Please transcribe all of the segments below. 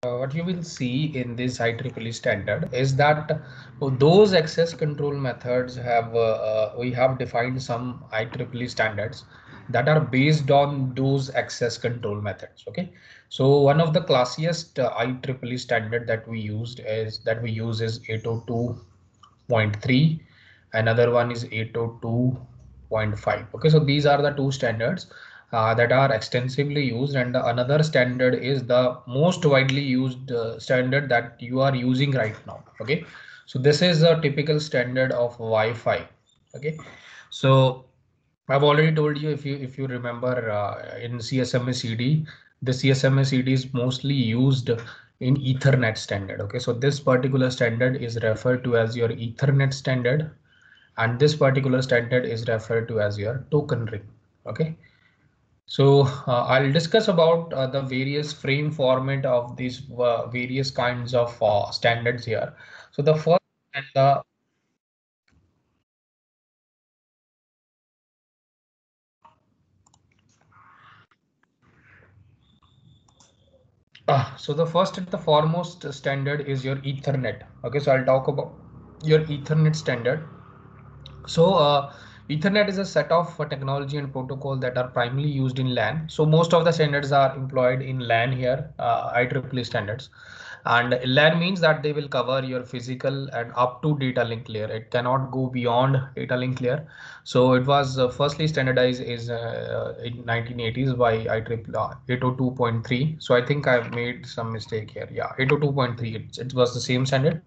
what you will see in this IEEE standard is that those access control methods have we have defined some IEEE standards that are based on those access control methods. Okay, so one of the classiest IEEE standard that we use is 802.3. Another one is 802.5. Okay, so these are the two standards that are extensively used, and another standard is the most widely used standard that you are using right now. Okay, so this is a typical standard of Wi-Fi. Okay, so I've already told you, if you remember, in CSMA CD, the CSMA CD is mostly used in Ethernet standard. Okay, so this particular standard is referred to as your Ethernet standard, and this particular standard is referred to as your token ring. Okay, so I'll discuss about the various frame format of these various kinds of standards here. So the first and the so the first and the foremost standard is your Ethernet. Okay, so I'll talk about your Ethernet standard. So Ethernet is a set of technology and protocol that are primarily used in LAN. So most of the standards are employed in LAN here, IEEE standards. And LAN means that they will cover your physical and up to data link layer. It cannot go beyond data link layer. So it was firstly standardized is in 1980s by IEEE 802.3. So I think I've made some mistake here. Yeah, 802.3. It was the same standard.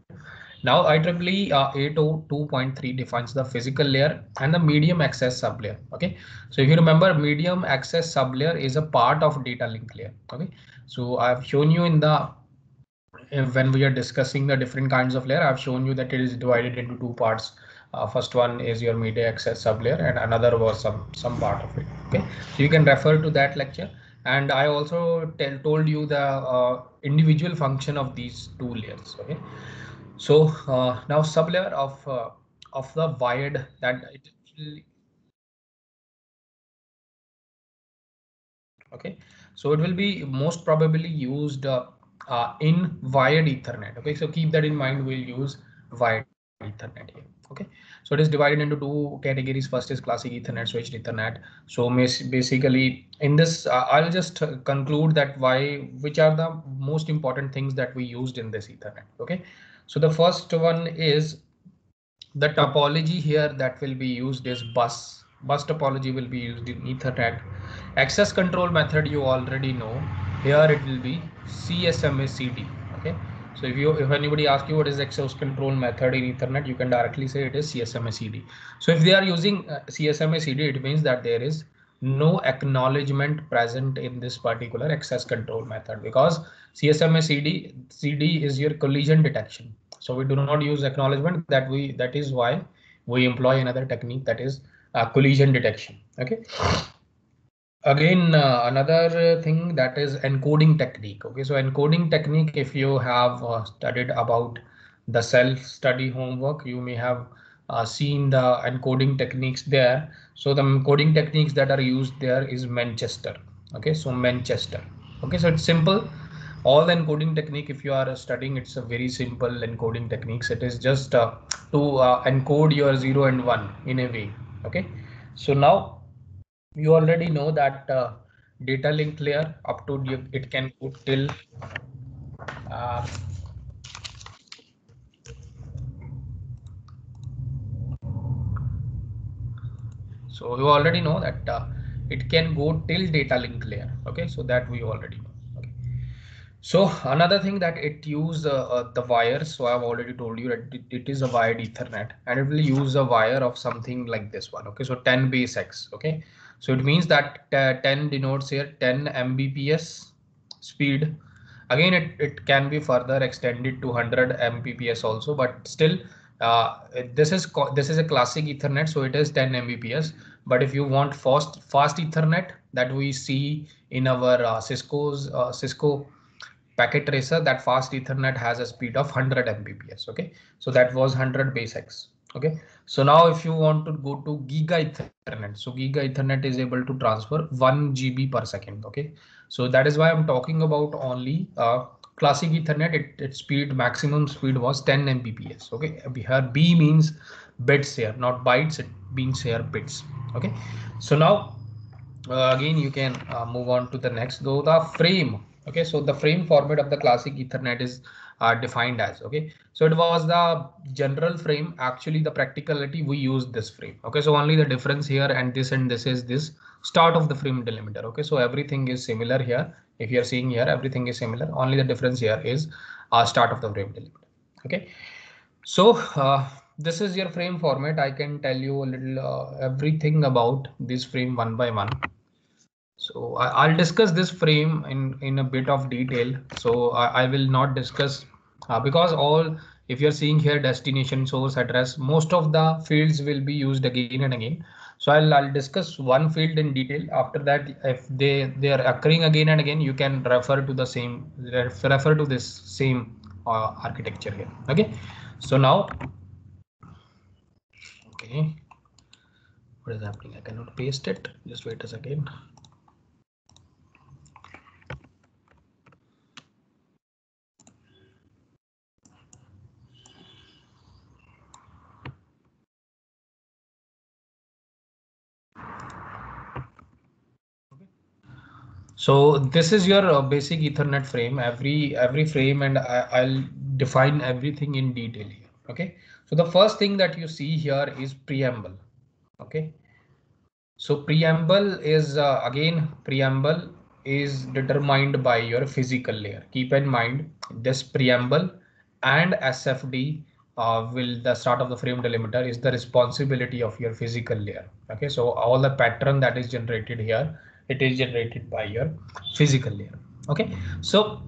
Now IEEE 802.3 defines the physical layer and the medium access sublayer. Okay, so if you remember, medium access sublayer is a part of data link layer. Okay, so I've shown you in the when we are discussing the different kinds of layer, I've shown you that it is divided into two parts. First one is your media access sublayer, and another was some part of it. Okay, so you can refer to that lecture. And I also told you the individual function of these two layers. Okay, so now sublayer of the wired that it will, okay, so it will be most probably used in wired Ethernet. Okay, so keep that in mind. We'll use wired Ethernet here. Okay, so it is divided into two categories. First is classic Ethernet, switched Ethernet. So basically in this, I'll just conclude that which are the most important things that we used in this Ethernet. Okay, so the first one is the topology here that will be used is bus topology will be used in Ethernet. Access control method you already know. Here it will be CSMA CD. Okay, so if anybody asks you what is access control method in Ethernet, you can directly say it is CSMA CD. So if they are using CSMA CD, it means that there is no acknowledgement present in this particular access control method, because CSMA CD is your collision detection. So we do not use acknowledgement. That is why we employ another technique, that is collision detection. Okay, again another thing, that is encoding technique. Okay, so encoding technique, if you have studied about the self study homework, you may have seen the encoding techniques there. So the encoding techniques that are used there is Manchester. Okay, so Manchester. Okay, so it's simple. All the encoding technique, if you are studying, it's a very simple encoding techniques. It is just to encode your 0 and 1 in a way. Okay, so now you already know that data link layer up to it can go till uh, so you already know that it can go till data link layer. Okay, so that we already know. Okay, so another thing that it use the wires. So I've already told you that it is a wired Ethernet, and it will use a wire of something like this one. Okay, so 10 base X. Okay, so it means that 10 denotes here 10 Mbps speed. Again, it can be further extended to 100 Mbps also, but still this is a classic Ethernet, so it is 10 Mbps. But if you want fast Ethernet that we see in our Cisco packet tracer, that fast Ethernet has a speed of 100 Mbps. Okay, so that was 100 base X. Okay, so now if you want to go to Giga Ethernet, so Giga Ethernet is able to transfer 1 GB per second. Okay, so that is why I'm talking about only classic Ethernet, its speed, maximum speed was 10 Mbps. Okay, here B means bits here, not bytes. It means here bits. Okay, so now again you can move on to the next. Go the frame. Okay, so the frame format of the classic Ethernet is defined as, okay, so it was the general frame. Actually the practicality we use this frame. Okay, so only the difference here and this is this start of the frame delimiter. Okay, so everything is similar here. If you are seeing here, everything is similar, only the difference here is start of the frame delimiter. Okay, so this is your frame format. I can tell you a little everything about this frame one by one. So I'll discuss this frame in a bit of detail. So I will not discuss because all, if you're seeing here destination, source, address, most of the fields will be used again and again. So I'll discuss one field in detail. After that, if they are occurring again and again, you can refer to the same, refer to this same architecture here. Okay, so now, okay, what is happening? I cannot paste it. Just wait a second. So this is your basic Ethernet frame, every frame, and I'll define everything in detail here. Okay, so the first thing that you see here is preamble. Okay, so preamble is again, preamble is determined by your physical layer. Keep in mind this preamble and SFD will, the start of the frame delimiter is the responsibility of your physical layer. Okay, so all the pattern that is generated here, it is generated by your physical layer. Okay, so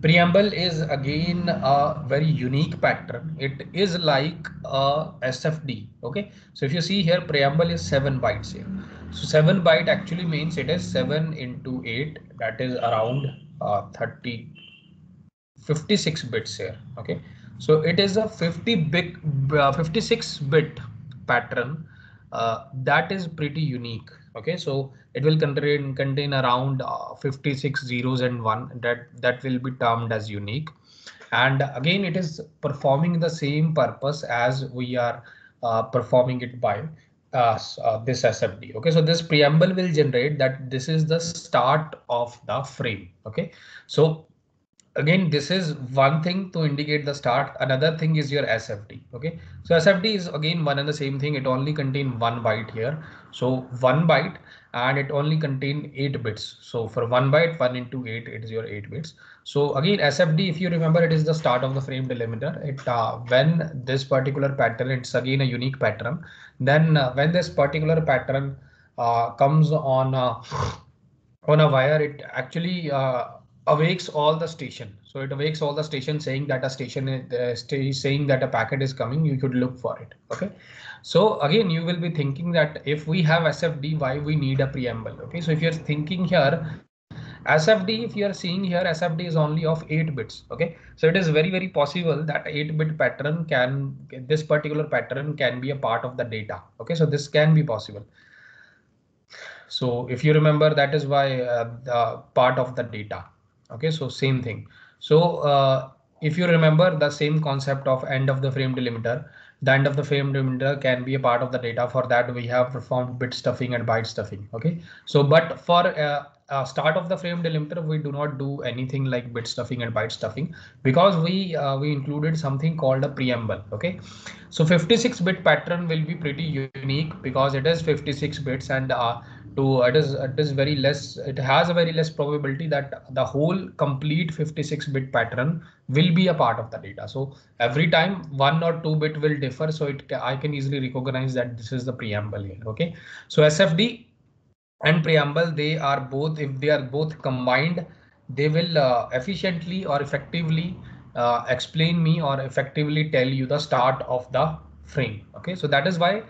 preamble is again a very unique pattern. It is like a SFD. Okay, so if you see here, preamble is 7 bytes here. So 7 byte actually means it is 7 into 8, that is around 56 bits here. Okay, so it is a 56 bit pattern that is pretty unique. Okay, so it will contain around 56 zeros and one, that will be termed as unique. And again, it is performing the same purpose as we are performing it by this SFD. Okay, so this preamble will generate that this is the start of the frame. Okay, so again, this is one thing to indicate the start. Another thing is your SFD. Okay, so SFD is again one and the same thing. It only contain 1 byte here. So 1 byte, and it only contain 8 bits. So for 1 byte, 1 into 8, it is your 8 bits. So again, SFD, if you remember, it is the start of the frame delimiter. It when this particular pattern, it's again a unique pattern. Then when this particular pattern comes on a wire, it actually awakes all the station. So it awakes all the station, saying that a station is saying that a packet is coming, you should look for it. Okay, so again, you will be thinking that if we have SFD, why we need a preamble? Okay, so if you're thinking here, SFD, if you are seeing here, SFD is only of 8 bits. Okay, so it is very possible that 8-bit pattern can, this particular pattern can be a part of the data. Okay, so this can be possible. So if you remember, that is why the part of the data. Okay, so same thing. So if you remember the same concept of end of the frame delimiter, the end of the frame delimiter can be a part of the data. For that, we have performed bit stuffing and byte stuffing. Okay, so but for start of the frame delimiter, we do not do anything like bit stuffing and byte stuffing, because we included something called a preamble. Okay, so 56-bit pattern will be pretty unique because it is 56 bits, and it is very less, it has a very less probability that the whole complete 56-bit pattern will be a part of the data. So every time 1 or 2 bit will differ, so I can easily recognize that this is the preamble here. Okay, so SFD and preamble, they are both, if they are both combined, they will efficiently or effectively explain me or effectively tell you the start of the frame. Okay, so that is why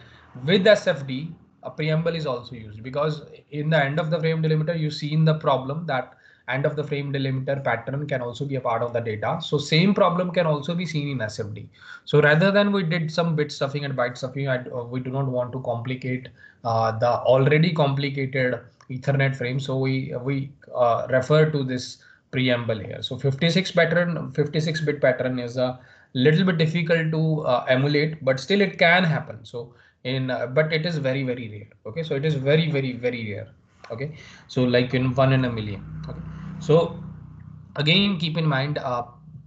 with SFD a preamble is also used, because in the end of the frame delimiter, you see in the problem that end of the frame delimiter pattern can also be a part of the data. So same problem can also be seen in SFD. So rather than we did some bit stuffing and byte stuffing, we do not want to complicate the already complicated Ethernet frame. So we refer to this preamble here. So 56 pattern, 56 bit pattern is a little bit difficult to emulate, but still it can happen. So but it is very, very rare. Okay, so it is very, very, very rare. Okay, so like in 1 in a million. Okay, so again keep in mind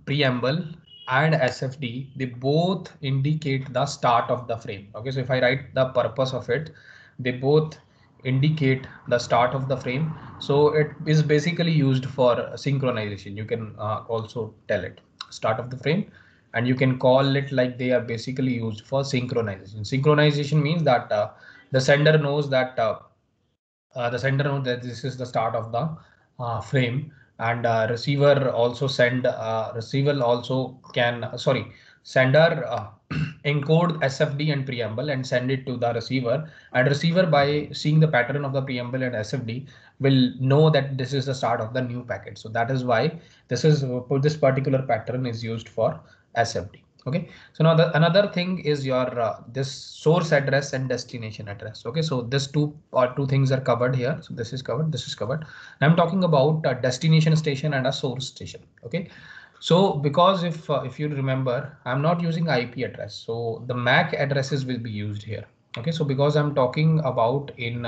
preamble and SFD, they both indicate the start of the frame. Okay, so if I write the purpose of it, they both indicate the start of the frame. So it is basically used for synchronization. You can also tell it start of the frame, and you can call it like they are basically used for synchronization. Synchronization means that the sender knows that this is the start of the frame, and receiver also can sender encode SFD and preamble and send it to the receiver, and receiver by seeing the pattern of the preamble and SFD will know that this is the start of the new packet. So that is why this particular pattern is used for SFD. Okay, so now another thing is your this source address and destination address. Okay, so this two things are covered here. So this is covered, this is covered. I'm talking about a destination station and a source station. Okay, so because if you remember, I'm not using IP address, so the MAC addresses will be used here. Okay, so because I'm talking about in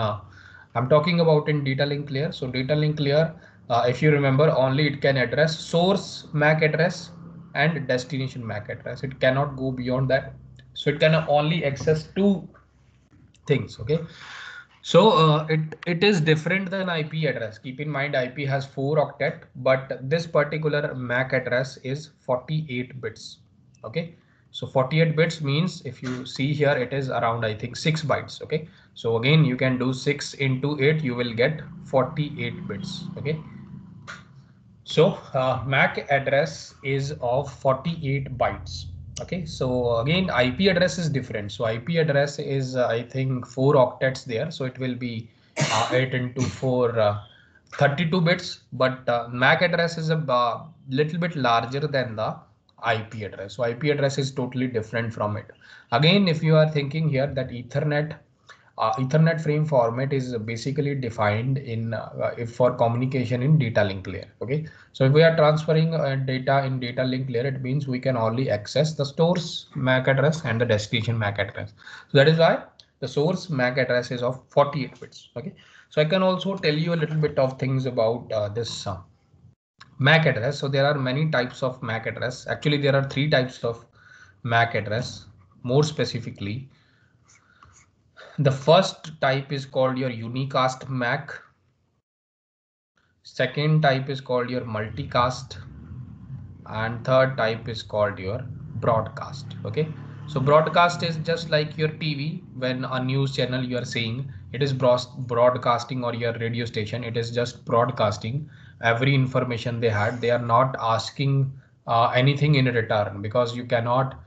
data link layer. So data link layer, if you remember, only it can address source MAC address and destination MAC address. It cannot go beyond that. So it can only access two things. Okay, so it is different than IP address. Keep in mind IP has 4 octet, but this particular MAC address is 48 bits. Okay, so 48 bits means if you see here, it is around, I think, 6 bytes. Okay, so again you can do 6 into 8, you will get 48 bits. Okay, so MAC address is of 48 bytes. Okay, so again IP address is different. So IP address is I think 4 octets there. So it will be 8 into 4, 32 bits. But MAC address is a little bit larger than the IP address. So IP address is totally different from it. Again, if you are thinking here that Ethernet frame format is basically defined in if for communication in data link layer. Okay, so if we are transferring data in data link layer, it means we can only access the source MAC address and the destination MAC address. So that is why the source MAC address is of 48 bits. Okay, so I can also tell you a little bit of things about this MAC address. So there are many types of MAC address. Actually, there are 3 types of MAC address. More specifically, the first type is called your unicast MAC. Second type is called your multicast, and third type is called your broadcast. Okay, so broadcast is just like your TV. When a news channel you are seeing, it is broadcasting, or your radio station, it is just broadcasting every information they had. They are not asking anything in return, because you cannot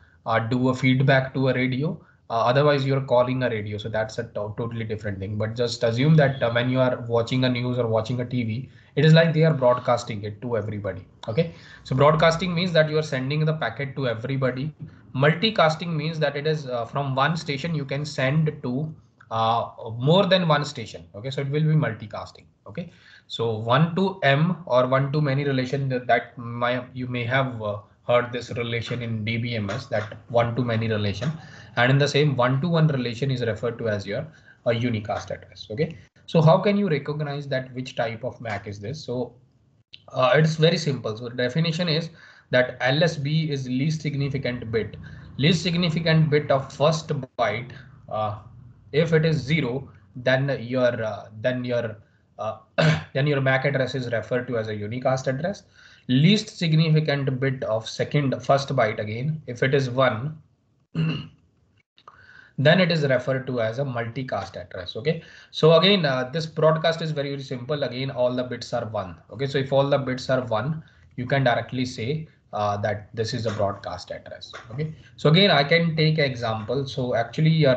do a feedback to a radio. Otherwise you're calling a radio, so that's a totally different thing. But just assume that when you are watching a news or watching a TV, it is like they are broadcasting it to everybody. Okay, so broadcasting means that you are sending the packet to everybody. Multicasting means that it is from one station you can send to more than one station. Okay, so it will be multicasting. Okay, so 1 to m or 1 to many relation, you may have heard this relation in DBMS, that 1 to many relation, and in the same 1 to 1 relation is referred to as your unicast address. Okay, so how can you recognize that which type of MAC is this? So it's very simple. So the definition is that LSB is least significant bit. Least significant bit of first byte. If it is 0, then your then your MAC address is referred to as a unicast address. Least significant bit of first byte, again, if it is 1, then it is referred to as a multicast address. Okay, so again this broadcast is very, very simple. Again, all the bits are 1. Okay, so if all the bits are 1, you can directly say that this is a broadcast address. Okay, so again I can take example. So actually your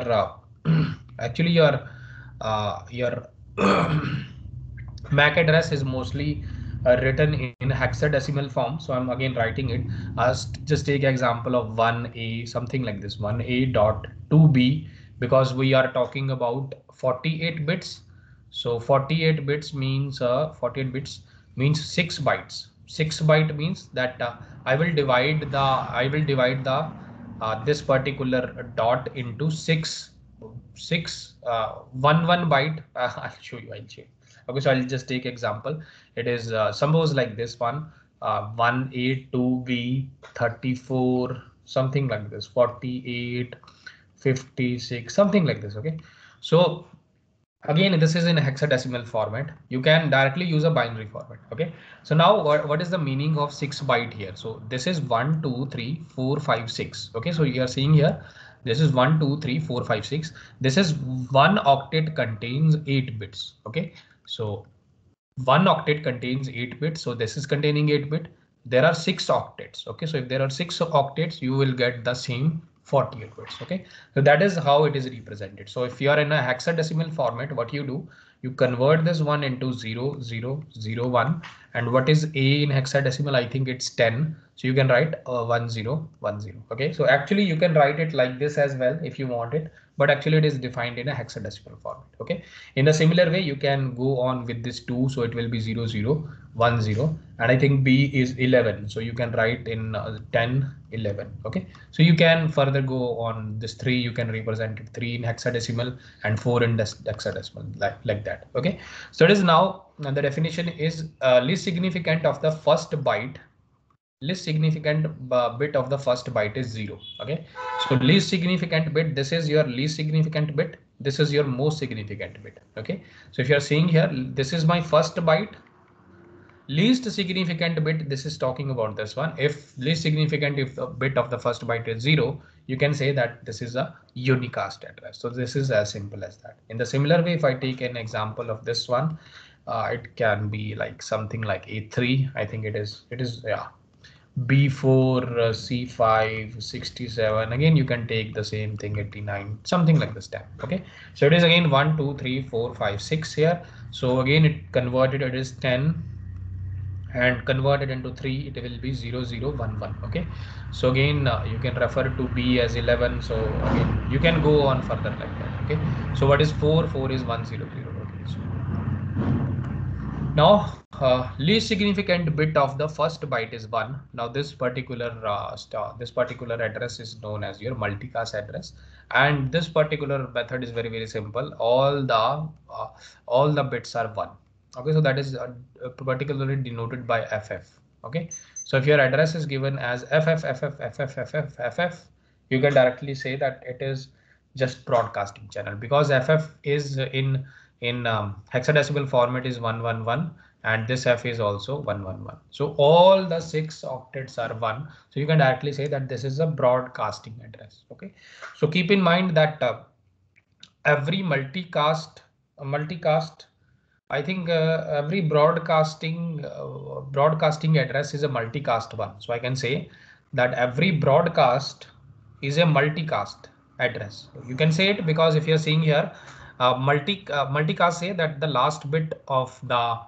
MAC address is mostly written in hexadecimal form. So I'm again writing it as, just take example of 1A, something like this, 1A dot 2B, because we are talking about 48 bits. So 48 bits means 6 bytes. 6 byte means that I will divide the this particular dot into six one byte. I'll show you. Okay, so I'll just take example. It is suppose like this one, 182B 34, something like this, 48, 56, something like this. Okay, so again, this is in hexadecimal format. You can directly use a binary format. Okay, so now what is the meaning of 6 byte here? So this is 1 2 3 4 5 6. Okay, so you are seeing here, this is 1 2 3 4 5 6. This is one octet contains 8 bits. Okay, so one octet contains 8 bits, so this is containing 8 bit. There are 6 octets. Okay, so if there are 6 octets, you will get the same 48 bits. Okay, so that is how it is represented. So if you are in a hexadecimal format, what you do, you convert this one into 0 0 0 1, and what is a in hexadecimal? I think it's 10, so you can write 1 0 1 0. Okay, so actually you can write it like this as well if you want it, but actually it is defined in a hexadecimal format. Okay, in a similar way you can go on with this 2, so it will be 0 0 1 0, and I think b is 11, so you can write in 10 11. Okay, so you can further go on this 3, you can represent it 3 in hexadecimal and 4 in hexadecimal, like that. Okay, so it is now the definition is least significant of the first byte. Least significant bit of the first byte is 0. Okay, so least significant bit, this is your least significant bit, this is your most significant bit. Okay, so if you are seeing here, this is my first byte. Least significant bit, this is talking about this one. If least significant, if the bit of the first byte is 0, you can say that this is a unicast address. So this is as simple as that. In the similar way, if I take an example of this one, it can be like something like A3. I think it is yeah, B4, C5, 67. Again, you can take the same thing, 89, something like this type. Okay, so it is again 1 2 3 4 5 6 here. So again, it converted, it is 10, and converted into 3, it will be 0 0 1 1. Okay, so again you can refer to b as 11, so again you can go on further like that. Okay, so what is 4 4 is 100. Okay, so now least significant bit of the first byte is 1. Now this particular this particular address is known as your multicast address, and this particular method is very simple. All the bits are 1. Okay, so that is particularly denoted by FF. Okay, so if your address is given as FF, you can directly say that it is just broadcasting channel, because FF is in hexadecimal format is 111, and this F is also 111. So all the 6 octets are 1. So you can directly say that this is a broadcasting address. Okay, so keep in mind that every multicast, I think every broadcasting address is a multicast one. So I can say that every broadcast is a multicast address. You can say it because if you're seeing here, multicast say that the last bit of the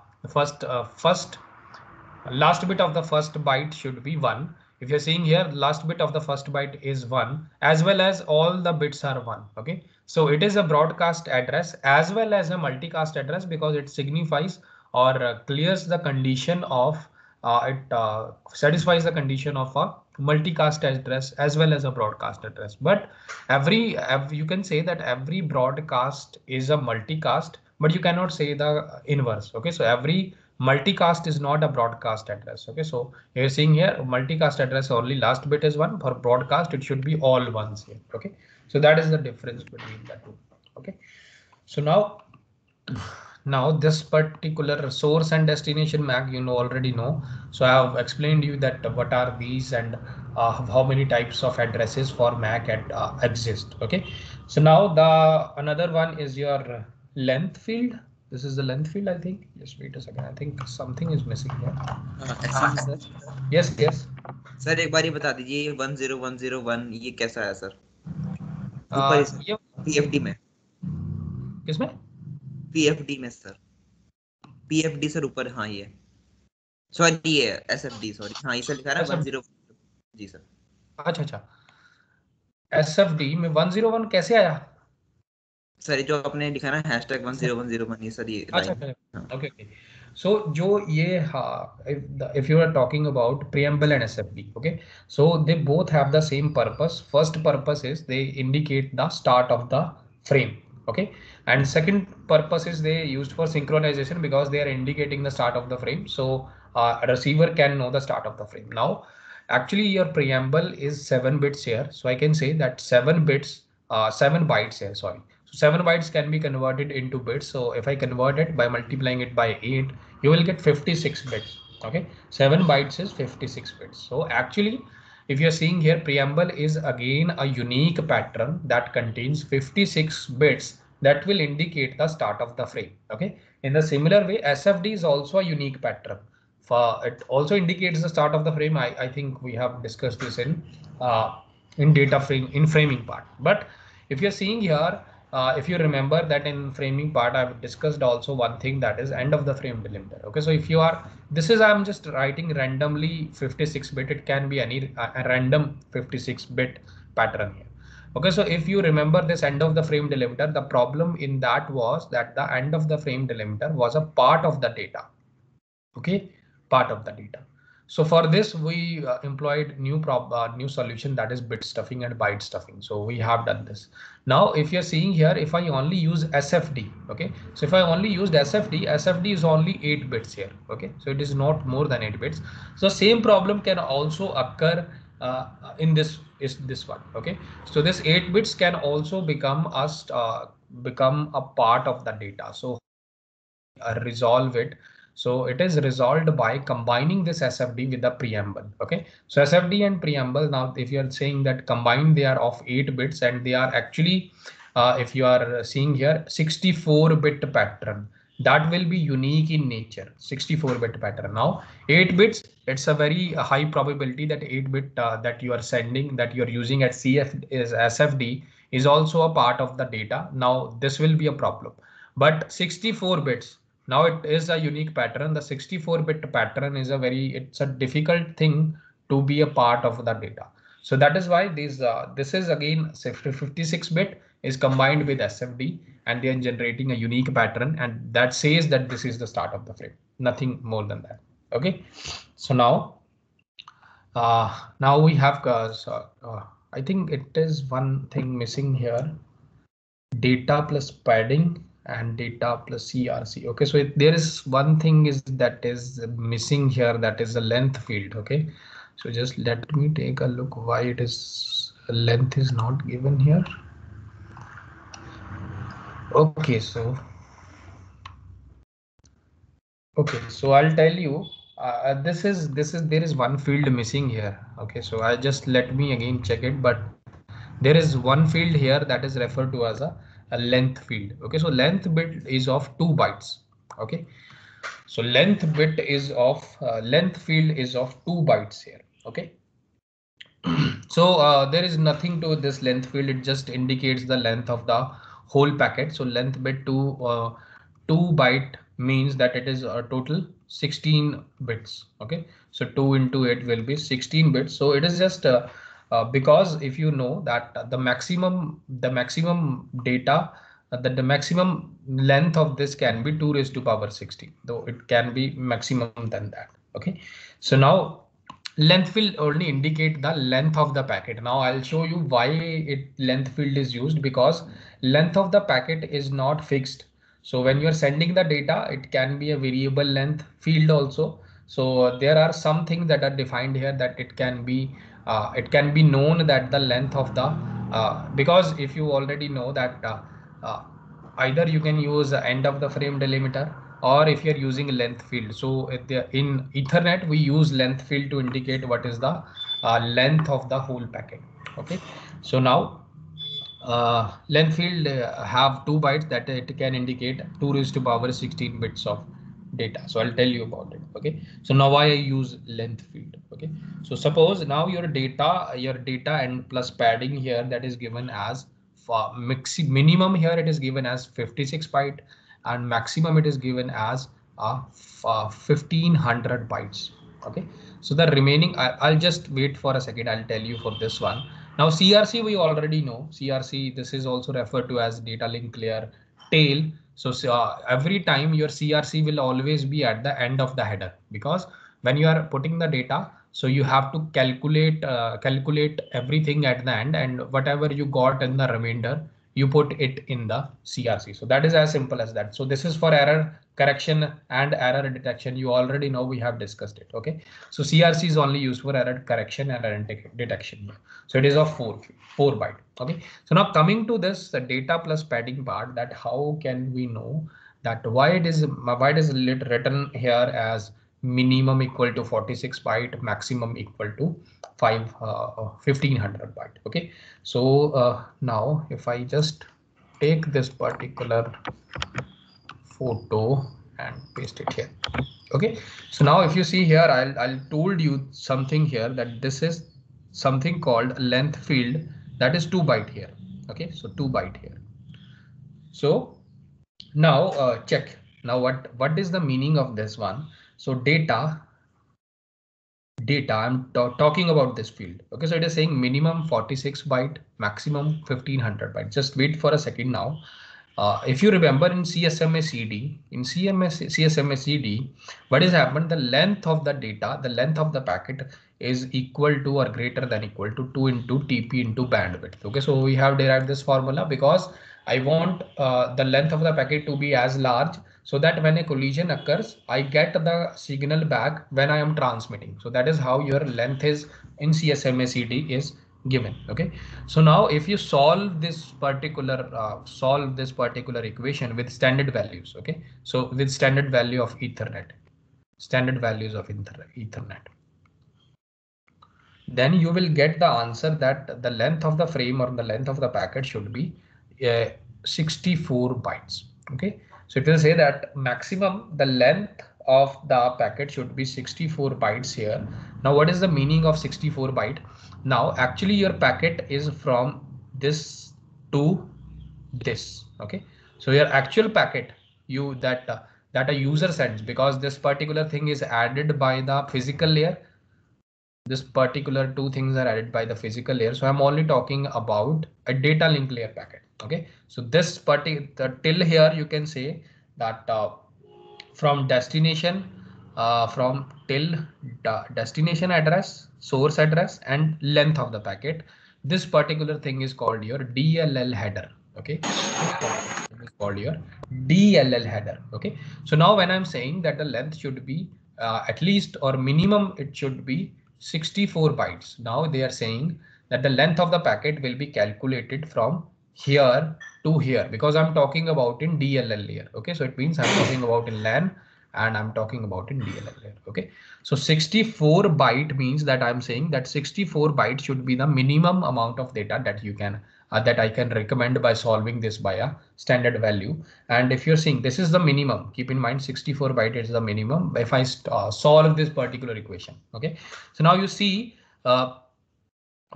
last bit of the first byte should be 1. If you're seeing here, last bit of the first byte is 1, as well as all the bits are 1. Okay, so it is a broadcast address as well as a multicast address, because it signifies or clears the condition of it satisfies the condition of a multicast address as well as a broadcast address. But every you can say that every broadcast is a multicast, but you cannot say the inverse. Okay, so every multicast is not a broadcast address. Okay, so you're seeing here multicast address only last bit is 1. For broadcast it should be all ones here. Okay, so that is the difference between the two. Okay, so now this particular source and destination MAC you already know. So I have explained you that what are these and how many types of addresses for MAC exist. Okay, so now the another one is your length field. This is the length field, I think. Just wait a second. I think something is missing here. Sir Yes, yes. Sir एक बार ये बता दीजिए 10101 ये कैसा है sir? ऊपर ये PFD में, किसमें? पीएफडी में सर, पीएफडी सर ऊपर, हाँ ये सॉरी ये एसएफडी, सॉरी हाँ इसे लिखा है 10 जी सर। अच्छा एसएफडी में 101 कैसे आया सर जो आपने लिखा ना #10101 ये सर ये अच्छा लाइन। ओके So जो ये if you are talking about preamble and SFD, okay, so they both have the same purpose. First purpose is they indicate the start of the frame, okay, and second purpose is they used for synchronization because they are indicating the start of the frame. So a receiver can know the start of the frame. Now, actually your preamble is 7 bits here, so I can say that 7 bits, 7 bytes here. Sorry. 7 bytes can be converted into bits. So if I convert it by multiplying it by 8, you will get 56 bits. Okay, 7 bytes is 56 bits. So actually, if you're seeing here, preamble is again a unique pattern that contains 56 bits that will indicate the start of the frame. Okay, in the similar way, SFD is also a unique pattern. For it also indicates the start of the frame. I think we have discussed this in data frame in framing part. But if you're seeing here, if you remember that in framing part, I've discussed also one thing, that is end of the frame delimiter. Okay, so if you are, this is, I'm just writing randomly 56 bit. It can be any a random 56 bit pattern here. Okay, so if you remember this end of the frame delimiter, the problem in that was that the end of the frame delimiter was a part of the data. Okay, part of the data. So for this we employed new solution, that is bit stuffing and byte stuffing. So we have done this. Now if you're seeing here, if I only use SFD, okay, so if I only used SFD is only 8 bits here. Okay, so it is not more than 8 bits. So same problem can also occur in this one. Okay, so this 8 bits can also become a part of the data. So resolve it. So it is resolved by combining this SFD with the preamble. Okay, so SFD and preamble, now if you are saying that combined they are of 8 bits and they are actually if you are seeing here 64-bit pattern, that will be unique in nature. 64-bit pattern. Now 8 bits, it's a very high probability that 8-bit that you are sending, that you are using at CF is SFD, is also a part of the data. Now this will be a problem. But 64 bits, now it is a unique pattern. The 64-bit pattern is it's a difficult thing to be a part of the data. So that is why this is again 56-bit is combined with SFD, and they are generating a unique pattern, and that says that this is the start of the frame, nothing more than that. Okay, so now we have I think it is one thing missing here, data plus padding and data plus CRC. Okay, so there is one thing that is missing here, that is the length field. Okay, so just let me take a look why it is length is not given here. Okay, so I'll tell you, there is one field missing here. Okay, so I just, let me again check it, but there is one field here that is referred to as a length field. Okay, so length bit is of 2 bytes. Okay, so length field is of 2 bytes here. Okay, so there is nothing to this length field, it just indicates the length of the whole packet. So length bit to 2 byte means that it is a total 16 bits. Okay, so 2 into 8 will be 16 bits. So it is just because if you know that the maximum data, that the maximum length of this can be 2 raised to power 16, though it can be maximum than that. Okay, so now length will only indicate the length of the packet. Now I'll show you why length field is used, because length of the packet is not fixed. So when you're sending the data, it can be a variable length field also. So there are some things that are defined here, that it can be known that the length of the because if you already know that uh, either you can use the end of the frame delimiter, or if you're using length field. So in Ethernet, we use length field to indicate what is the length of the whole packet. Okay, so now length field have 2 bytes, that it can indicate 2 raised to power 16 bits of data. So I'll tell you about it. Okay, so now why I use length field. Okay, so suppose now your data and plus padding here, that is given as minimum here it is given as 56 byte, and maximum it is given as 1500 bytes. Okay, so the remaining, I'll just wait for a second, I'll tell you for this one. Now CRC we already know. CRC, this is also referred to as data link layer tail. So every time your CRC will always be at the end of the header, because when you are putting the data, so you have to calculate everything at the end, and whatever you got in the remainder, you put it in the CRC. So that is as simple as that. So this is for error correction and error detection. You already know, we have discussed it. Okay, so CRC is only used for error correction and error detection. So it is of 4 byte. Okay, so now coming to this data plus padding part, that how can we know that why it is written here as minimum equal to 46 byte, maximum equal to 1500 byte. Okay, so now if I just take this particular photo and paste it here. Okay, so now if you see here, I'll told you something here, that this is something called length field, that is 2 byte here. Okay, so 2 byte here. So now check now what is the meaning of this one. So data I'm talking about this field. Okay, so it is saying minimum 46 byte, maximum 1500 byte. Just wait for a second now. If you remember in CSMA-CD, what has happened? The length of the data, the length of the packet is equal to or greater than equal to 2 into TP into bandwidth. Okay, so we have derived this formula because I want the length of the packet to be as large, so that when a collision occurs, I get the signal back when I am transmitting. So that is how your length is in CSMA-CD is given. Okay, so now if you solve this particular equation with standard values. Okay, so with standard value of Ethernet, standard values of Ethernet, then you will get the answer that the length of the frame or the length of the packet should be 64 bytes. Okay, so it will say that maximum the length of the packet should be 64 bytes here. Now what is the meaning of 64 byte? Now actually your packet is from this to this. Okay, so your actual packet that a user sends, because this particular thing is added by the physical layer, this particular two things are added by the physical layer. So I'm only talking about a data link layer packet. Okay, so this particular till here you can say that from destination till destination address, source address, and length of the packet, this particular thing is called your DLL header. Okay, this is called your DLL header. Okay, so now when I'm saying that the length should be at least or minimum it should be 64 bytes. Now they are saying that the length of the packet will be calculated from here to here, because I'm talking about in DLL layer. Okay, so it means I'm talking about in LAN and I'm talking about in DLL layer. Okay, so 64 byte means that I'm saying that 64 bytes should be the minimum amount of data that you can that I can recommend by solving this by a standard value. And if you're seeing this is the minimum, keep in mind 64 byte is the minimum if I solve this particular equation. Okay, so now you see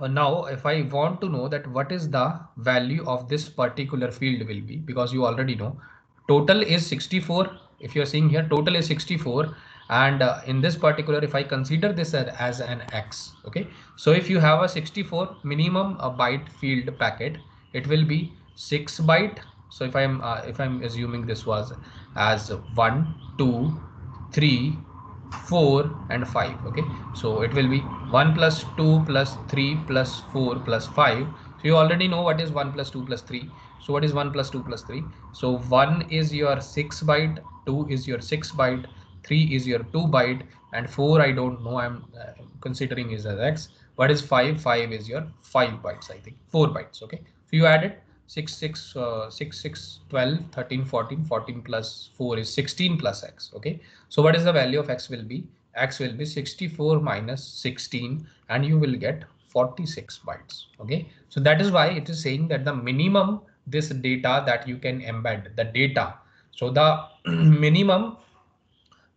now if I want to know that what is the value of this particular field will be, because you already know total is 64. If you're seeing here total is 64, and in this particular if I consider this as an X. Okay, so if you have a 64 minimum byte field packet, it will be 6 byte. So if I'm assuming this was as 1 2 3 4 and 5. Okay, so it will be 1 plus 2 plus 3 plus 4 plus 5. So you already know what is 1 plus 2 plus 3. So what is 1 plus 2 plus 3? So 1 is your 6 byte, 2 is your 6 byte, 3 is your 2 byte, and 4 I don't know, I'm considering is as X. What is 5? 5 is your 5 bytes, I think 4 bytes. Okay, so you add it 6 6 12 13 14 14 plus 4 is 16 plus X. Okay, so what is the value of X will be? X will be 64 minus 16 and you will get 46 bytes. Okay, so that is why it is saying that the minimum this data that you can embed the data. So the minimum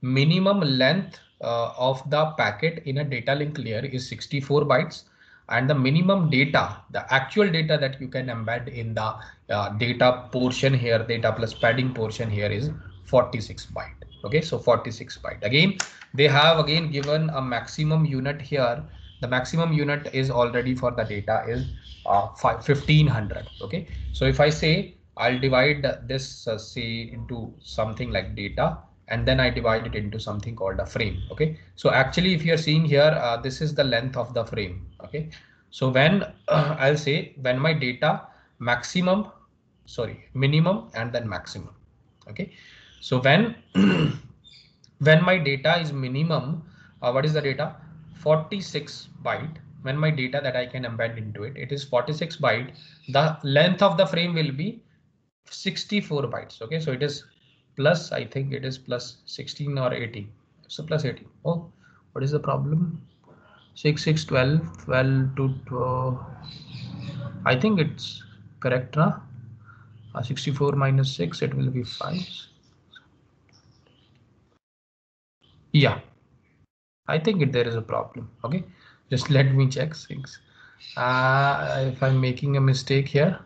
length of the packet in a data link layer is 64 bytes, and the minimum data, the actual data that you can embed in the data portion here, data plus padding portion here is 46 byte. Okay, so 46 byte. Again, they have again given a maximum unit here. The maximum unit is already for the data is 1500. Okay, so if I say I'll divide this say into something like data, and then I divide it into something called a frame. Okay, so actually if you're seeing here, this is the length of the frame. Okay, so when I'll say when my data maximum, sorry, minimum and then maximum. Okay, so when when my data is minimum, what is the data? 46 byte. When my data that I can embed into it, it is 46 byte. The length of the frame will be 64 bytes. Okay, so it is plus, I think it is plus 16 or 18. So plus 18. Oh, what is the problem? 6, 6, 12, 12 to 12. I think it's correct, huh? 64 minus 6, it will be 5. Yeah, I think there is a problem. Okay, just let me check things. If I'm making a mistake here,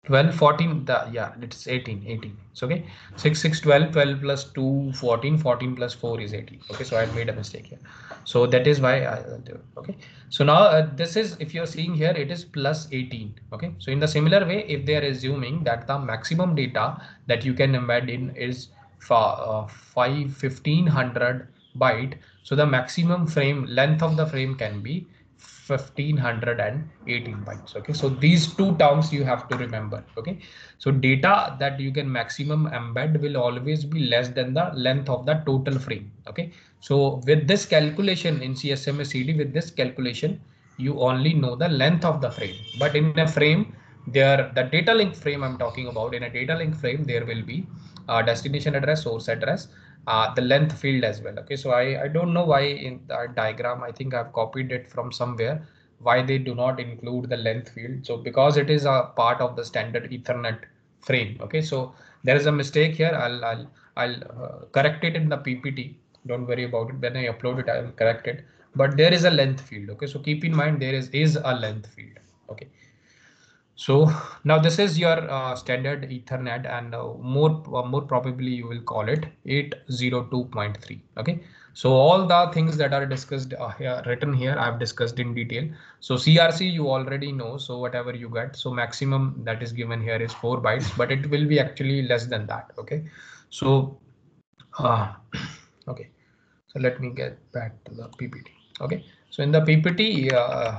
12, 14, yeah, it's 18, 18. It's okay. 6, 6, 12, 12 plus 2, 14, 14 plus 4 is 18. Okay, so I made a mistake here. So that is why I do it. Okay, so now this is, if you're seeing here, it is plus 18. Okay, so in the similar way, if they are assuming that the maximum data that you can embed in is 1500 byte, so the maximum frame length of the frame can be 1518 bytes. Okay, so these two terms you have to remember. Okay, so data that you can maximum embed will always be less than the length of the total frame. Okay, so with this calculation in CSMA CD, with this calculation you only know the length of the frame, but in a frame there, the data link frame I'm talking about, in a data link frame there will be destination address, source address, the length field as well. Okay, so I don't know why in the diagram, I think I've copied it from somewhere, why they do not include the length field. So because it is a part of the standard Ethernet frame. Okay, so there is a mistake here. I'll correct it in the PPT. Don't worry about it. When I upload it, I will correct it. But there is a length field. Okay, so keep in mind there is a length field. Okay. So now this is your standard Ethernet, and more probably you will call it 802.3. Okay, so all the things that are discussed here, written here, I've discussed in detail. So CRC you already know, so whatever you get, so maximum that is given here is 4 bytes, but it will be actually less than that. Okay, so okay, so let me get back to the PPT. Okay, so in the PPT,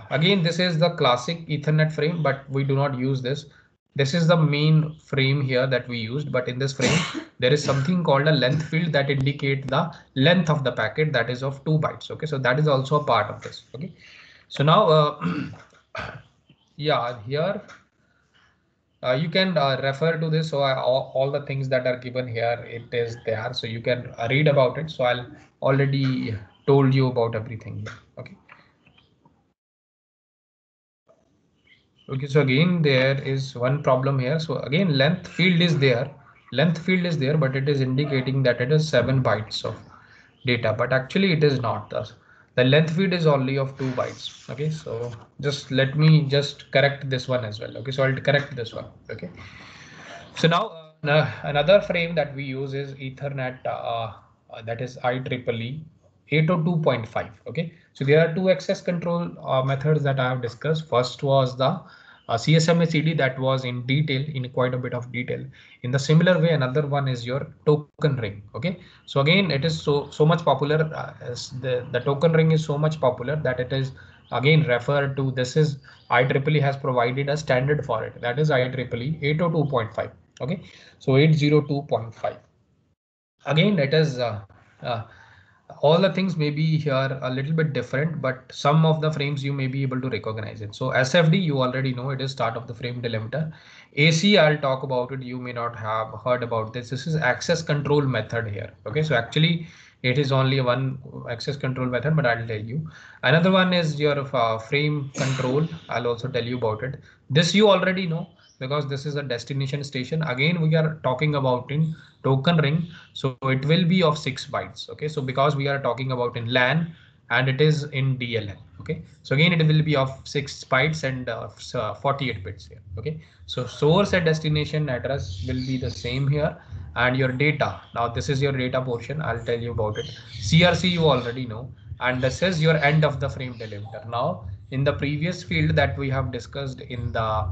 again, this is the classic Ethernet frame, but we do not use this. This is the main frame here that we used, but in this frame, there is something called a length field that indicate the length of the packet, that is of 2 bytes. Okay, so that is also a part of this. Okay, so now, yeah, here you can refer to this. So all the things that are given here, it is there, so you can read about it. So I'll already told you about everything here. Okay, okay, so again there is one problem here. So again, length field is there, but it is indicating that it is 7 bytes of data, but actually it is not. The length field is only of 2 bytes. Okay, so just let me just correct this one as well. Okay, so I'll correct this one. Okay, so now another frame that we use is Ethernet, that is IEEE 802.5. Okay, so there are two access control methods that I have discussed. First was the CSMA CD, that was in detail, in quite a bit of detail. In the similar way, another one is your token ring. Okay, so again, it is so much popular. As the token ring is so much popular that it is again referred to. This is IEEE has provided a standard for it, that is IEEE 802.5. Okay, so 802.5. Again, it is uh, all the things may be here a little bit different, but some of the frames you may be able to recognize it. So SFD, you already know, it is start of the frame delimiter. AC, I'll talk about it, you may not have heard about this. This is access control method here. Okay, so actually it is only one access control method, but I'll tell you. Another one is your frame control. I'll also tell you about it. This you already know, because this is a destination station. Again, we are talking about in token ring, so it will be of 6 bytes. Okay, so because we are talking about in LAN and it is in DLL. Okay, so again it will be of 6 bytes and 48 bits here. Okay, so source and destination address will be the same here, and your data, now this is your data portion, I'll tell you about it. CRC you already know, and this is your end of the frame delimiter. Now in the previous field that we have discussed in the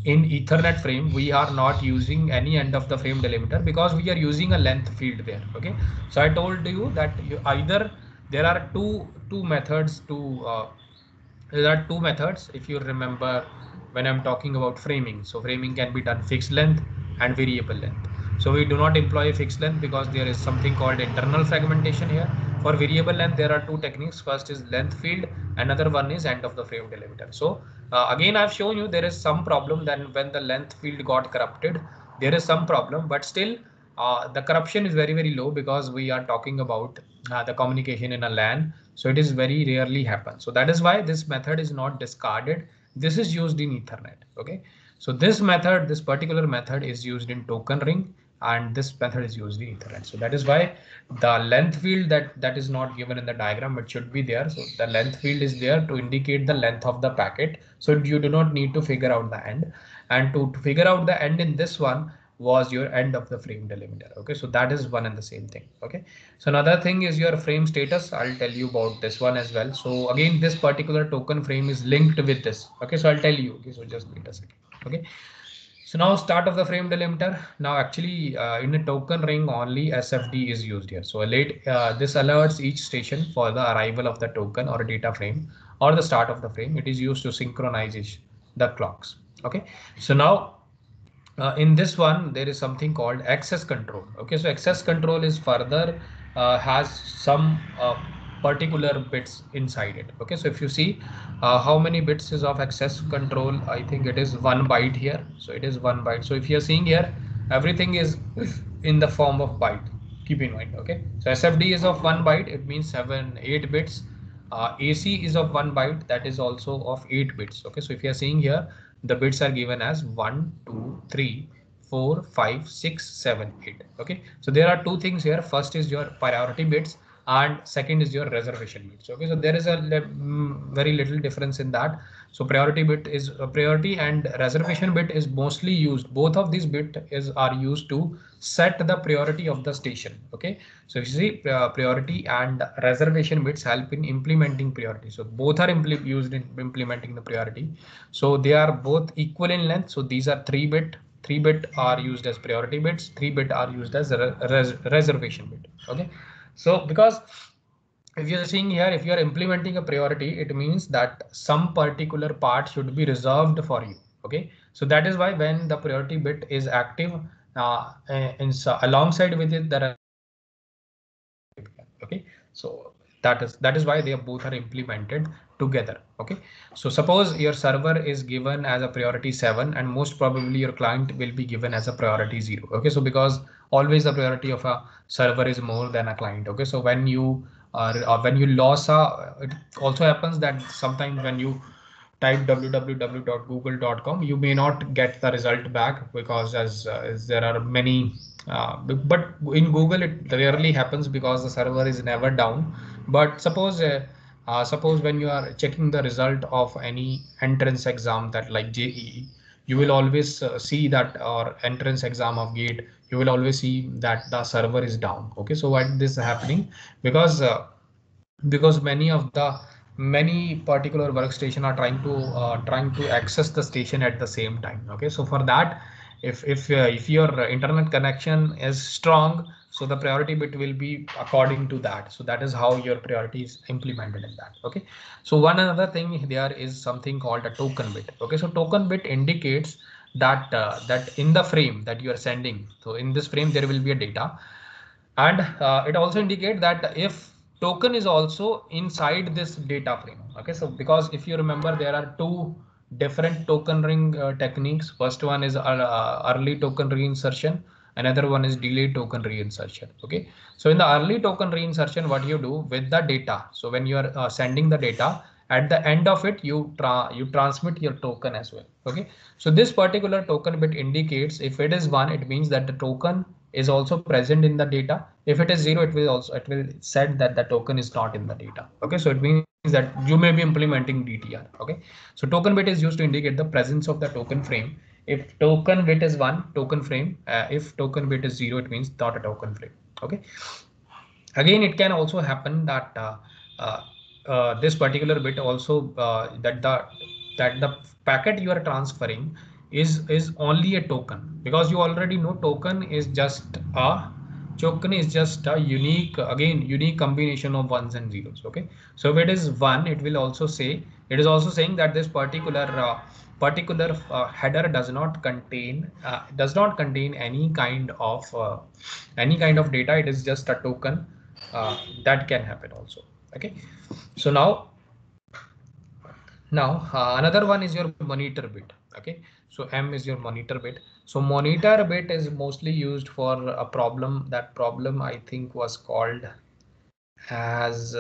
in Ethernet frame, we are not using any end of the frame delimiter because we are using a length field there. Okay, so I told you that either there are two methods to there are two methods if you remember when I'm talking about framing. So framing can be done fixed length and variable length. So we do not employ a fixed length because there is something called internal fragmentation here. For variable length, there are two techniques. First is length field, another one is end of the frame delimiter. So again, I've shown you there is some problem then when the length field got corrupted, there is some problem, but still the corruption is very low because we are talking about the communication in a LAN. So it is very rarely happen. So that is why this method is not discarded. This is used in Ethernet. Okay. So this method, this particular method is used in token ring, and this method is used in Ethernet. So that is why the length field that is not given in the diagram, but should be there. So the length field is there to indicate the length of the packet. So you do not need to figure out the end, and to figure out the end in this one was your end of the frame delimiter. Okay, so that is one and the same thing. Okay, so another thing is your frame status. I'll tell you about this one as well. So again, this particular token frame is linked with this. Okay, so I'll tell you. Okay, so just wait a second. Okay, so now start of the frame delimiter. Now actually in a token ring only SFD is used here. So this alerts each station for the arrival of the token or data frame or the start of the frame. It is used to synchronize the clocks. Okay, so now in this one there is something called access control. Okay, so access control is further has some particular bits inside it. Okay, so if you see how many bits is of access control, I think it is 1 byte here. So it is 1 byte. So if you're seeing here, everything is in the form of byte. Keep in mind. Okay, so SFD is of 1 byte. It means 8 bits. AC is of 1 byte, that is also of 8 bits. Okay, so if you are seeing here, the bits are given as 1, 2, 3, 4, 5, 6, 7, 8. Okay, so there are two things here. First is your priority bits and second is your reservation bits. Okay, so there is a very little difference in that. So priority bit is a priority and reservation bit is mostly used. Both of these bits are used to set the priority of the station. Okay, so if you see priority and reservation bits help in implementing priority. So both are used in implementing the priority. So they are both equal in length. So these are 3 bit. 3 bit are used as priority bits. 3 bit are used as reservation bit. Okay, so because if you're seeing here, if you are implementing a priority, it means that some particular part should be reserved for you. Okay, so that is why when the priority bit is active, alongside with it, there are okay, so that is why they both are implemented together. Okay, so suppose your server is given as a priority 7 and most probably your client will be given as a priority 0. Okay, so because always the priority of a server is more than a client. Okay, so when you lose it also happens that sometimes when you type www.google.com, you may not get the result back because as there are many but in Google it rarely happens because the server is never down. But suppose when you are checking the result of any entrance exam that like JEE, you will always see that, or entrance exam of GATE, you will always see that the server is down. Okay, so why this is happening? Because many particular workstation are trying to access the station at the same time. Okay, so for that, if your internet connection is strong, so the priority bit will be according to that. So that is how your priority is implemented in that. Okay, so one another thing there is something called a token bit. Okay, so token bit indicates that that in the frame that you are sending, so in this frame there will be a data, and it also indicate that if token is also inside this data frame. Okay, so because if you remember, there are two different token ring techniques. First one is early token reinsertion, another one is delayed token reinsertion. Okay, so in the early token reinsertion, what you do with the data, so when you are sending the data, at the end of it you transmit your token as well. Okay, so this particular token bit indicates if it is 1, it means that the token is also present in the data. If it is 0, it will set that the token is not in the data. Okay, so it means that you may be implementing DTR. Okay, so token bit is used to indicate the presence of the token frame. If token bit is 1, token frame. If token bit is 0, it means not a token frame. Okay, again it can also happen that uh, this particular bit also that the that the packet you are transferring is only a token, because you already know token is just a unique combination of ones and zeros. Okay, so if it is one, it will also say, it is also saying that this particular header does not contain any kind of data. It is just a token. That can happen also. Okay, so now another one is your monitor bit. Okay, so M is your monitor bit. So monitor bit is mostly used for a problem. That problem I think was called as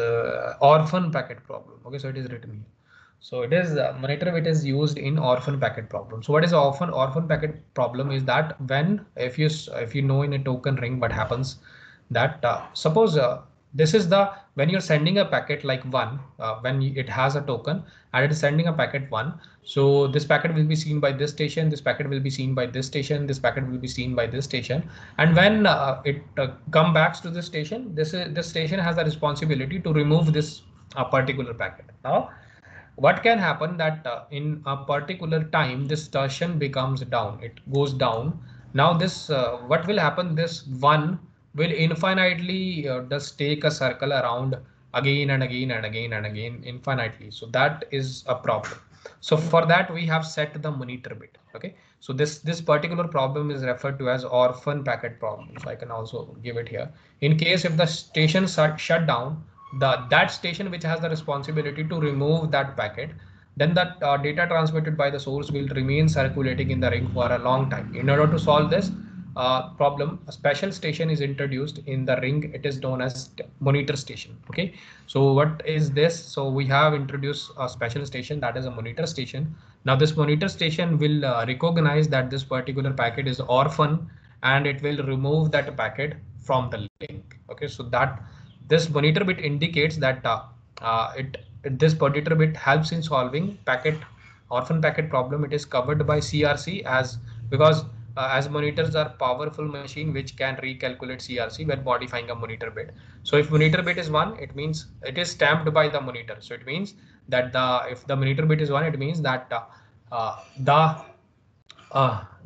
orphan packet problem. Okay, so it is written here. So it is monitor bit is used in orphan packet problem. So what is orphan packet problem is that when if you know in a token ring what happens, that suppose this is the when you're sending a packet like one, when it has a token and it is sending a packet one. So this packet will be seen by this station, this packet will be seen by this station, this packet will be seen by this station, and when it come back to this station, this station has the responsibility to remove this particular packet. Now what can happen that in a particular time this station becomes down, it goes down. Now this what will happen, this one will infinitely just take a circle around again and again and again and again infinitely. So that is a problem. So for that we have set the monitor bit. Okay, so this particular problem is referred to as orphan packet problem. So I can also give it here. In case if the station shut down, that station which has the responsibility to remove that packet, then that data transmitted by the source will remain circulating in the ring for a long time. In order to solve this problem, a special station is introduced in the ring. It is known as monitor station. Okay, so what is this? So we have introduced a special station, that is a monitor station. Now this monitor station will recognize that this particular packet is orphan, and it will remove that packet from the link. Okay, so that this monitor bit indicates that this monitor bit helps in solving orphan packet problem. It is covered by CRC as because as monitors are powerful machine which can recalculate CRC when modifying a monitor bit. So if monitor bit is 1, it means it is stamped by the monitor. So it means that if the monitor bit is 1, it means that the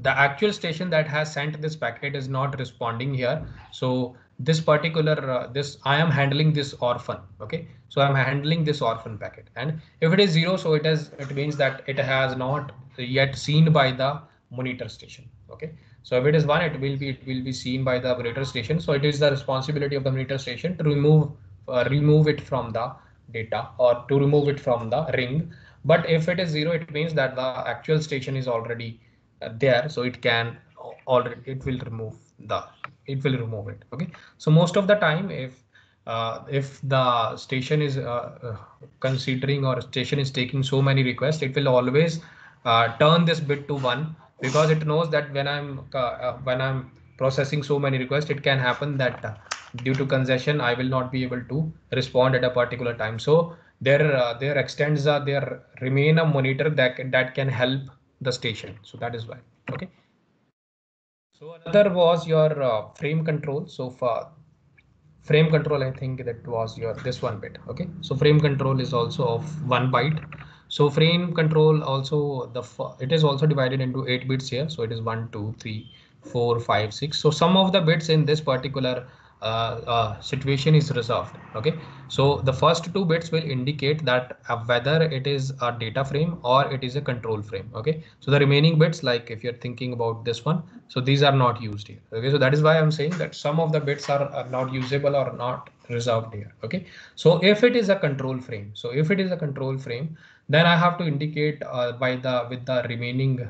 actual station that has sent this packet is not responding here. So this particular this I am handling this orphan. Okay, so I'm handling this orphan packet, and if it is 0, so it means that it has not yet seen by the monitor station. Okay, so if it is 1, it will be seen by the monitor station. So it is the responsibility of the monitor station to remove it from the data or to remove it from the ring. But if it is 0, it means that the actual station is already there, so it can already it will remove it. Okay, so most of the time if the station is considering or station is taking so many requests, it will always turn this bit to 1, because it knows that when I'm processing so many requests, it can happen that due to congestion I will not be able to respond at a particular time. So there extends there remain a monitor that can help the station. So that is why. Okay, so another was your frame control. So for frame control, I think that was your this one bit. Okay, so frame control is also of 1 byte. So frame control also it is also divided into 8 bits here. So it is 1 2 3 4 5 6. So some of the bits in this particular situation is reserved. Okay, so the first 2 bits will indicate that whether it is a data frame or it is a control frame. Okay, so the remaining bits, like if you're thinking about this one, so these are not used here. Okay, so that is why I'm saying that some of the bits are not usable or not reserved here. Okay, so if it is a control frame, then I have to indicate with the remaining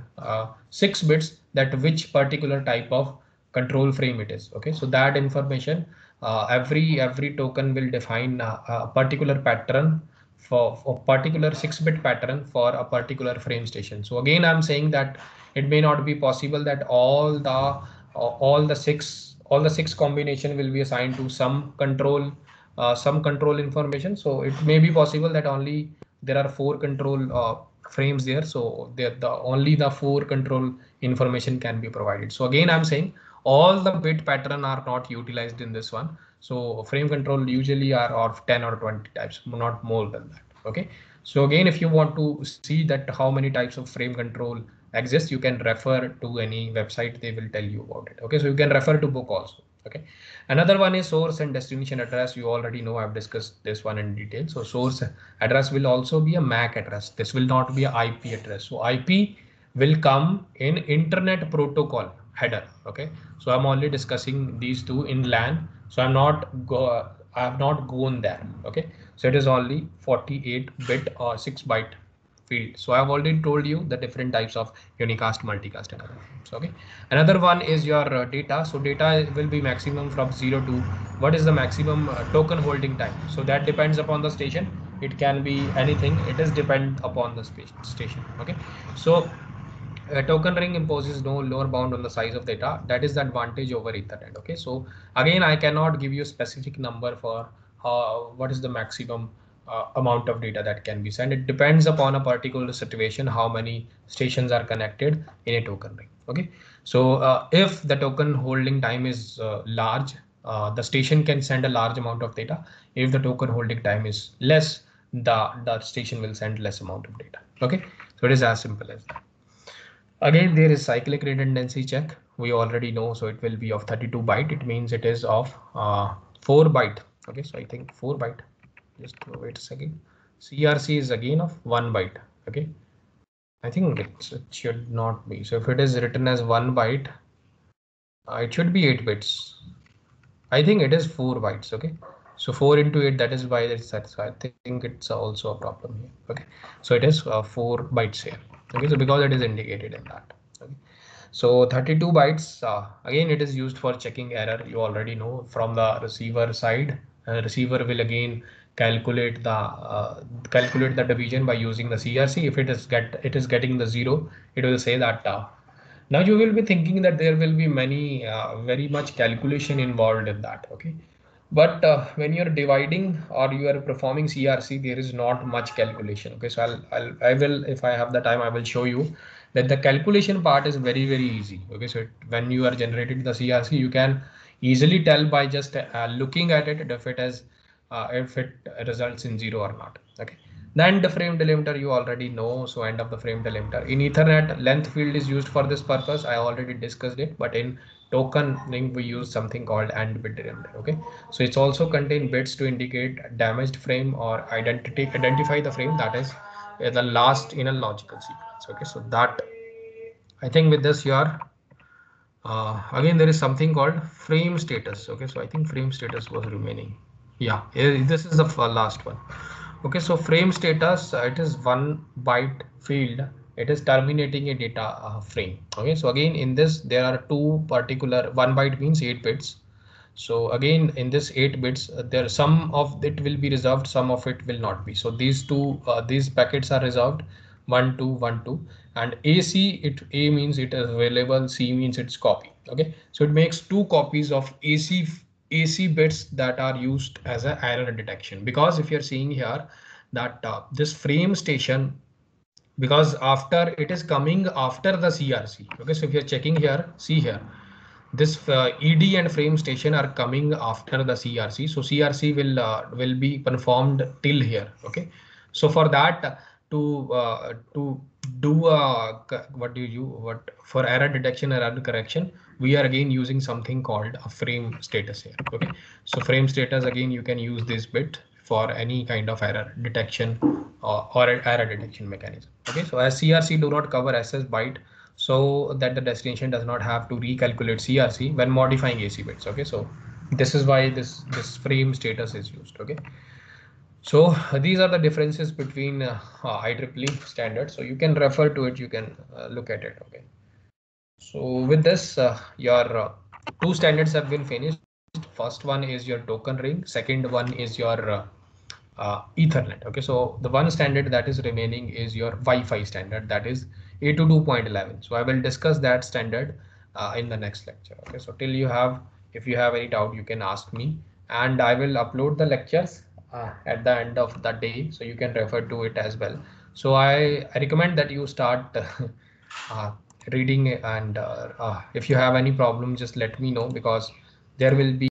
6 bits that which particular type of control frame it is. Okay, so that information, every token will define a particular pattern for a particular 6-bit pattern for a particular frame station. So again, I'm saying that it may not be possible that all the six combination will be assigned to some control information. So it may be possible that only there are 4 control frames there. So only the 4 control information can be provided. So again, I'm saying all the bit pattern are not utilized in this one. So frame control usually are of 10 or 20 types, not more than that. Okay, so again, if you want to see that how many types of frame control exist, you can refer to any website, they will tell you about it. Okay, so you can refer to book also. Okay, another one is source and destination address. You already know, I've discussed this one in detail. So source address will also be a MAC address. This will not be a IP address. So IP will come in internet protocol header. Okay, so I'm only discussing these two in LAN, so I have not gone there. Okay, so it is only 48-bit or 6-byte field. So I've already told you the different types of unicast, multicast and other things. Okay, another one is your data. So data will be maximum from 0 to what is the maximum token holding time. So that depends upon the station. It can be anything. It is depend upon the station. Okay, so a token ring imposes no lower bound on the size of data. That is the advantage over Ethernet. Okay, so again, I cannot give you a specific number for what is the maximum amount of data that can be sent. It depends upon a particular situation, how many stations are connected in a token ring. Okay, so if the token holding time is large, the station can send a large amount of data. If the token holding time is less, the station will send less amount of data. Okay, so it is as simple as that. Again, there is cyclic redundancy check. We already know, so it will be of 32 byte. It means it is of 4 byte. Okay, so I think 4 byte. Just wait a second. CRC is again of 1 byte. Okay, I think it should not be. So if it is written as 1 byte, it should be 8 bits. I think it is 4 bytes. Okay, so 4 into 8, that is why it's that. So I think it's also a problem here. Okay, so it is 4 bytes here. Okay, so because it is indicated in that. Okay, so 32 bytes, again, it is used for checking error. You already know from the receiver side. Receiver will again calculate the division by using the CRC. If it is getting the 0, it will say that now you will be thinking that there will be many very much calculation involved in that. Okay, but when you're dividing or you are performing CRC, there is not much calculation. Okay, so I will, if I have the time, I will show you that the calculation part is very easy. Okay, so when you are generating the CRC, you can easily tell by just looking at it if it results in 0 or not. Okay, then the frame delimiter you already know. So end of the frame delimiter in Ethernet, length field is used for this purpose. I already discussed it, but in token ring we use something called AND bit delimiter. Okay, so it's also contain bits to indicate damaged frame or identify the frame that is the last in a logical sequence. Okay, so that, I think with this you are again there is something called frame status. Okay, so I think frame status was remaining. Yeah, this is the last one. Okay, so frame status, it is 1 byte field. It is terminating a data frame. Okay, so again in this there are two particular, 1 byte means 8 bits. So again in this 8 bits, there some of it will be reserved, some of it will not be. So these packets are reserved 1 2 1 2, and AC, it A means it is available, C means it's copy. Okay, so it makes 2 copies of AC bits that are used as an error detection. Because if you're seeing here that this frame station, because after it is coming after the CRC. Okay, so if you're checking here, see here, this ED and frame station are coming after the CRC. So CRC will be performed till here. Okay, so for that, to do what for error detection and error correction, we are again using something called a frame status here. Okay, so frame status, again you can use this bit for any kind of error detection or error detection mechanism. Okay, so as CRC do not cover SS byte, so that the destination does not have to recalculate CRC when modifying AC bits. Okay, so this is why this frame status is used. Okay, so these are the differences between IEEE standards. So you can refer to it, you can look at it. Okay, so with this, your two standards have been finished. First one is your token ring. Second one is your Ethernet. Okay, so the one standard that is remaining is your Wi-Fi standard, that is 802.11. So I will discuss that standard in the next lecture. Okay, so till you have, if you have any doubt, you can ask me, and I will upload the lectures at the end of the day, so you can refer to it as well. So I recommend that you start uh, reading, and if you have any problem, just let me know, because there will be